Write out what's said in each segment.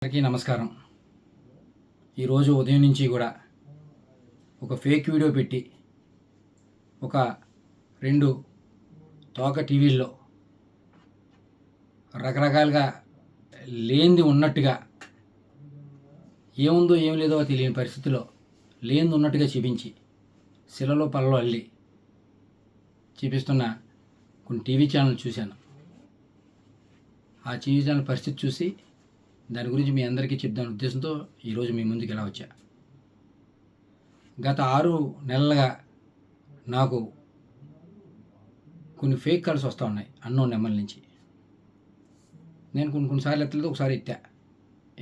అందరికీ నమస్కారం. ఈరోజు ఉదయం నుంచి కూడా ఒక ఫేక్ వీడియో పెట్టి ఒక 2 తోక టీవీల్లో రకరకాలుగా లేనిది ఉన్నట్టుగా, ఏముందో ఏం లేదో తెలియని పరిస్థితిలో లేనిది ఉన్నట్టుగా చూపించి శిలలో పల్లలో అల్లి చూపిస్తున్న కొన్ని టీవీ ఛానల్ చూశాను. ఆ టీవీ ఛానల్ పరిస్థితి చూసి దాని గురించి మీ అందరికీ చెప్దాని ఉద్దేశంతో ఈరోజు మీ ముందుకు ఇలా వచ్చా. గత 6 నెలలుగా నాకు కొన్ని ఫేక్ కాల్స్ వస్తూ ఉన్నాయి అన్నోన్ నెంబర్ నుంచి. నేను కొన్నిసార్లు ఎత్తలేదు, ఒకసారి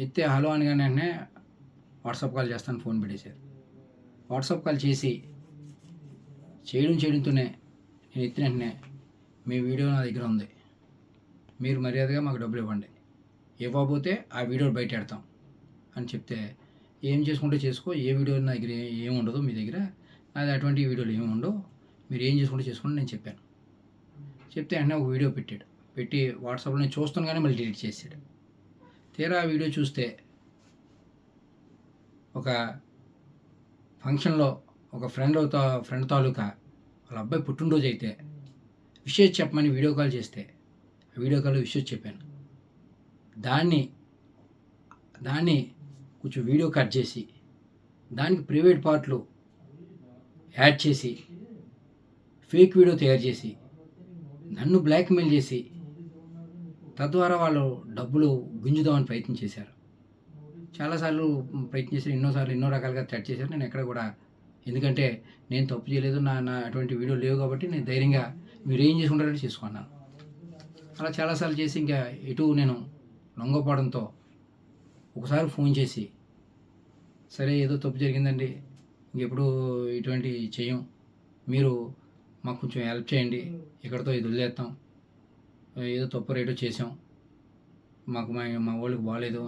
ఎత్తే హలో అని కానీ వెంటనే వాట్సాప్ కాల్ చేస్తాను ఫోన్ పెట్టేశారు. వాట్సాప్ కాల్ చేయడంతోనే నేను ఎత్తిన వెంటనే మీ వీడియో నా దగ్గర ఉంది, మీరు మర్యాదగా మాకు డబ్బులు ఇవ్వండి, ఇవ్వకపోతే ఆ వీడియో బయట పెడతాం అని చెప్తే, ఏం చేసుకుంటే చేసుకో, ఏ వీడియో నా దగ్గర ఏమి ఉండదు, మీ దగ్గర అది అటువంటి వీడియోలు ఏమి ఉండవు, మీరు ఏం చేసుకుంటే చేసుకోండి నేను చెప్పాను. చెప్తే వెంటనే ఒక వీడియో పెట్టి వాట్సాప్లో నేను చూస్తాను కానీ మళ్ళీ డిలీట్ చేసాడు. తీరా ఆ వీడియో చూస్తే ఒక ఫంక్షన్లో ఒక ఫ్రెండ్ తాలూకా వాళ్ళ అబ్బాయి పుట్టినరోజు అయితే విషయం చెప్పమని వీడియో కాల్ చేస్తే ఆ వీడియో కాల్లో విషయం చెప్పాను. దాన్ని కొంచెం వీడియో కట్ చేసి దానికి ప్రైవేట్ పార్ట్లు యాడ్ చేసి ఫేక్ వీడియో తయారు చేసి నన్ను బ్లాక్మెయిల్ చేసి తద్వారా వాళ్ళు డబ్బులు గుంజుదామని ప్రయత్నం చేశారు. చాలాసార్లు ప్రయత్నం చేశారు, ఎన్నో రకాలుగా థ్రెట్ చేశారు. నేను ఎక్కడ కూడా, ఎందుకంటే నేను తప్పు చేయలేదు, నా అటువంటి వీడియో లేవు కాబట్టి నేను ధైర్యంగా మీరు ఏం చేసుకుంటారంటే చేసుకున్నాను. అలా చాలాసార్లు చేసి ఇంకా ఎటు నేను లొంగపోవడంతో ఒకసారి ఫోన్ చేసి, సరే ఏదో తప్పు జరిగిందండి, ఇంకెప్పుడు ఇటువంటి చేయం, మీరు మాకు కొంచెం హెల్ప్ చేయండి, ఇక్కడితో ఇది వదిలేస్తాం, ఏదో తప్పు రేటో చేసాం, మాకు మా వాళ్ళకి బాగాలేదు,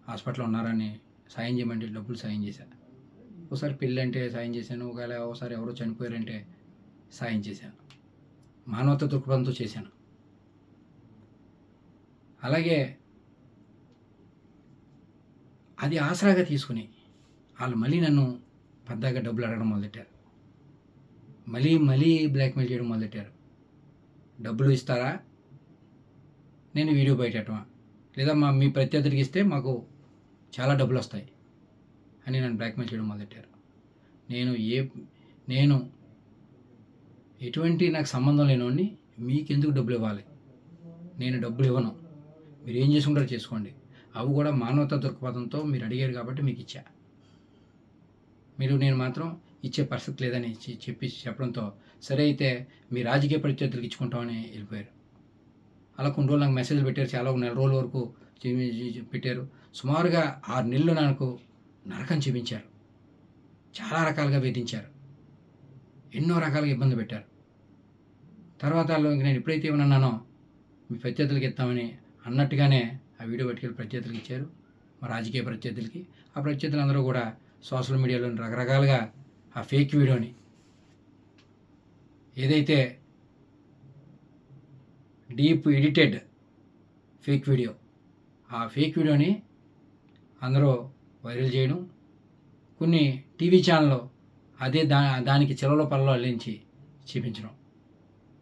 హాస్పిటల్లో ఉన్నారని సాయం చేయమంటే డబ్బులు సాయం చేశాను. ఒకసారి పెళ్ళి అంటే సాయం చేశాను, ఒకసారి ఎవరో చనిపోయారంటే సాయం చేశాను, మానవత దృక్పథంతో చేశాను. అలాగే అది ఆసరాగా తీసుకుని వాళ్ళు మళ్ళీ నన్ను పెద్దగా డబ్బులు అడగడం మొదలెట్టారు, మళ్ళీ బ్లాక్మెయిల్ చేయడం మొదలెట్టారు. డబ్బులు ఇస్తారా, నేను వీడియో బయటమా, లేదా మీ ప్రత్యర్థులకి ఇస్తే మాకు చాలా డబ్బులు వస్తాయి అని నన్ను బ్లాక్మెయిల్ చేయడం మొదలెట్టారు. నేను ఎటువంటి నాకు సంబంధం లేనివాడిని, మీకెందుకు డబ్బులు ఇవ్వాలి, నేను డబ్బులు ఇవ్వను, మీరు ఏం చేసుకుంటారో చేసుకోండి, అవి కూడా మానవతా దృక్పథంతో మీరు అడిగారు కాబట్టి మీకు ఇచ్చా, నేను మాత్రం ఇచ్చే పరిస్థితి లేదని చెప్పడంతో, సరే అయితే మీ రాజకీయ ప్రత్యర్థులకు ఇచ్చుకుంటామని వెళ్ళిపోయారు. అలా కొన్ని రోజులు నాకు మెసేజ్లు పెట్టారు, చాలా నెల రోజుల వరకు పెట్టారు. సుమారుగా 6 నెలలు నాకు నరకం చూపించారు, చాలా రకాలుగా వేధించారు, ఎన్నో రకాలుగా ఇబ్బంది పెట్టారు. తర్వాత నేను ఎప్పుడైతే ఏమన్నానో మీ ప్రత్యర్థులకి ఇస్తామని అన్నట్టుగానే ఆ వీడియో పట్టుకెళ్ళి ప్రత్యర్థులకి ఇచ్చారు, మా రాజకీయ ప్రత్యర్థులకి. ఆ ప్రత్యర్థులందరూ కూడా సోషల్ మీడియాలో రకరకాలుగా ఆ ఫేక్ వీడియోని, ఏదైతే డీప్ ఎడిటెడ్ ఫేక్ వీడియో, ఆ ఫేక్ వీడియోని అందరూ వైరల్ చేయడం, కొన్ని టీవీ ఛానల్లో అదే దానికి చెలలో పల్లలో అల్లించి చూపించడం,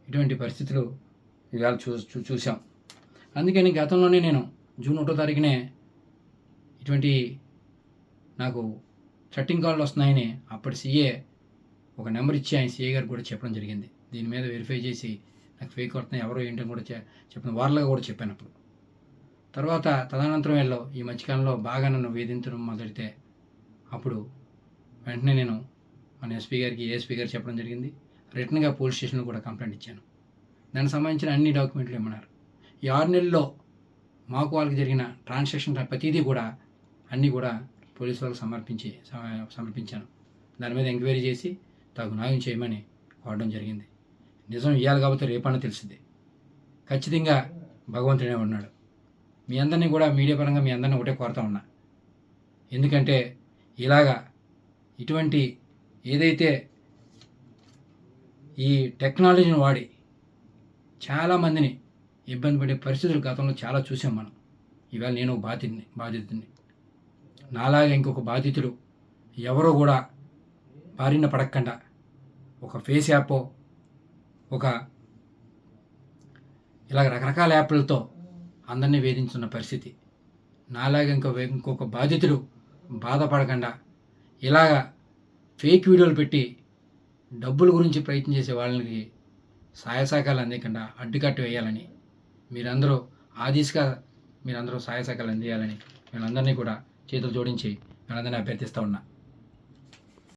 ఇటువంటి పరిస్థితులు ఇవాళ చూసాం. అందుకని గతంలోనే నేను జూన్ 1వ తారీఖునే ఇటువంటి నాకు చట్టింగ్ కాల్లు వస్తున్నాయని అప్పటి సీఏ ఒక నెంబర్ ఇచ్చి ఆయన సీఏ గారికి కూడా చెప్పడం జరిగింది. దీని మీద వెరిఫై చేసి నాకు ఫేక్ వస్తున్నాయి, ఎవరో ఏంటని కూడా చెప్పిన వార్తలుగా కూడా చెప్పాను అప్పుడు. తర్వాత తదనంతరం ఈ మధ్యకాలంలో బాగా నన్ను వేధించడం మొదలెడితే అప్పుడు వెంటనే నేను మన ఎస్పీ గారికి, ఏఎస్పీ గారికి చెప్పడం జరిగింది. రిటర్న్గా పోలీస్ స్టేషన్లో కూడా కంప్లైంట్ ఇచ్చాను. దానికి సంబంధించిన అన్ని డాక్యుమెంట్లు ఇమ్మన్నారు. ఈ 6 నెలల్లో మాకు వాళ్ళకి జరిగిన ట్రాన్సాక్షన్ ప్రతిదీ కూడా అన్నీ కూడా పోలీసు వాళ్ళకి సమర్పించాను. దాని మీద ఎంక్వైరీ చేసి తగు న్యాయం చేయమని కోరడం జరిగింది. నిజం ఇవ్వాలి కాబట్టి రేపన్నా తెలిసింది. ఖచ్చితంగా భగవంతుడే ఉన్నాడు. మీ అందరినీ కూడా మీడియా పరంగా మీ అందరినీ ఒకటే కోరుతా ఉన్నా, ఎందుకంటే ఇటువంటి ఏదైతే ఈ టెక్నాలజీని వాడి చాలామందిని ఇబ్బంది పడే పరిస్థితులు గతంలో చాలా చూసాం మనం. ఇవాళ నేను బాధితుడిని. నాలాగా ఇంకొక బాధితుడు ఎవరో కూడా బారిన పడకుండా ఒక ఫేస్ యాపో ఒక ఇలాగ రకరకాల యాప్లతో అందరినీ వేధించున్న పరిస్థితి. నాలాగా ఇంకొక బాధితుడు బాధపడకుండా ఇలాగా ఫేక్ వీడియోలు పెట్టి డబ్బుల గురించి ప్రయత్నం చేసే వాళ్ళకి సహాయ సహకారాలు అందకుండా అడ్డుకట్ట వేయాలని మీరందరూ ఆ దిశగా మీరందరూ సహాయ సహకారాలు అందియాలని వీళ్ళందరినీ కూడా చేతులు జోడించి వీళ్ళందరినీ అభ్యర్థిస్తూ ఉన్నా.